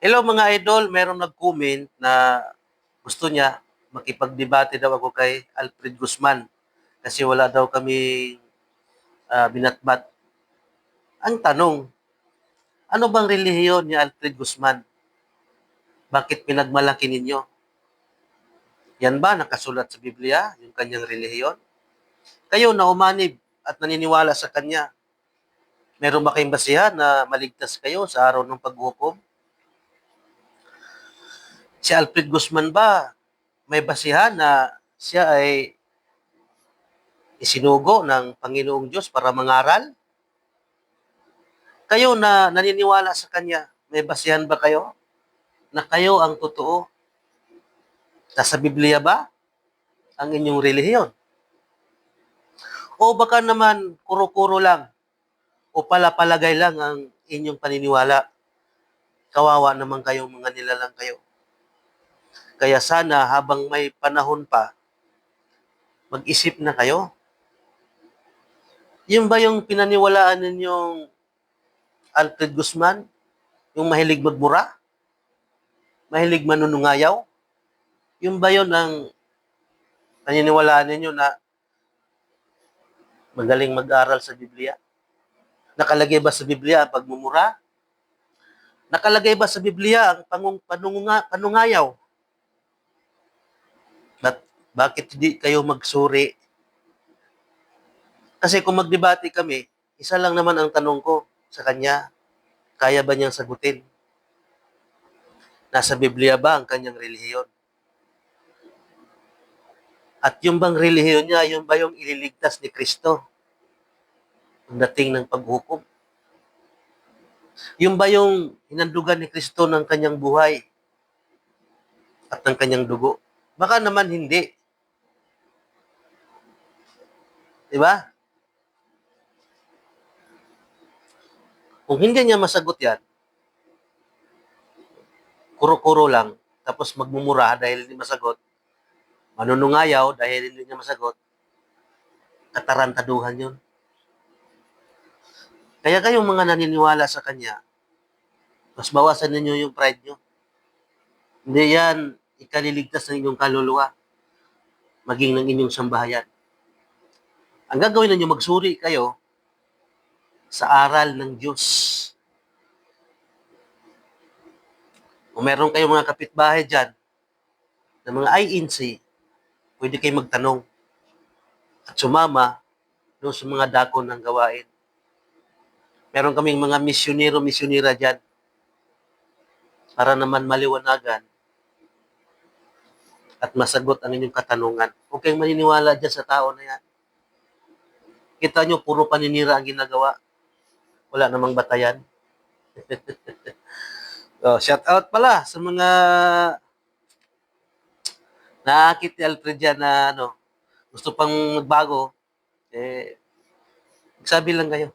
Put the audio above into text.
Hello mga idol, merong nag-comment na gusto niya makipagdebate daw ako kay Alfred Guzman kasi wala daw kami binatbat. Ang tanong, ano bang relihiyon ni Alfred Guzman? Bakit pinagmalaki ninyo? Yan ba nakasulat sa Biblia, yung kanyang relihiyon? Kayo na umanib at naniniwala sa kanya, meron ba kayong basihan na maligtas kayo sa araw ng paghukom? Si Alfred Guzman ba may basihan na siya ay isinugo ng Panginoong Diyos para mangaral? Kayo na naniniwala sa Kanya, may basihan ba kayo na kayo ang totoo? Nasa Biblia ba ang inyong relihiyon? O baka naman kuro-kuro lang o palapalagay lang ang inyong paniniwala? Kawawa naman kayong mga nilalang kayo. Kaya sana habang may panahon pa, mag-isip na kayo. Yung ba yung pinaniwalaan ninyong Alfred Guzman? Yung mahilig magmura? Mahilig manunungayaw? Yung ba yun ang naniniwalaan ninyo na magaling mag-aral sa Biblia? Nakalagay ba sa Biblia ang pagmumura? Nakalagay ba sa Biblia ang panungayaw? Bakit hindi kayo magsuri? Kasi kung magdebate kami, isa lang naman ang tanong ko sa kanya, kaya ba niyang sagutin? Nasa Biblia ba ang kanyang relihiyon? At yung bang relihiyon niya, yung ba yung ililigtas ni Kristo? Ang dating ng paghukom? Yung ba yung hinandugan ni Kristo ng kanyang buhay at ng kanyang dugo? Baka naman hindi. Di ba? Kung hindi niya masagot yan, kuro-kuro lang, tapos magmumura dahil hindi masagot, manunungayaw dahil hindi niya masagot, katarantaduhan yun. Kaya kayong mga naniniwala sa kanya, mas bawasan ninyo yung pride nyo. Hindi yan ikaliligtas ng inyong kaluluwa, maging ng inyong sambahayan. Ang gagawin ninyo, magsuri kayo sa aral ng Diyos. Kung meron kayong mga kapitbahay dyan, na mga INC, pwede kayo magtanong at sumama doon sa mga dakon ng gawain. Meron kaming mga misyonero-misyonera dyan para naman maliwanagan at masagot ang inyong katanungan. Huwag kayong maniniwala dyan sa tao na yan. Kita nyo, puro paninira ang ginagawa. Wala namang batayan. So, shout out pala sa mga naakit ni Alfred dyan na gusto pang magbago. Sabi lang kayo.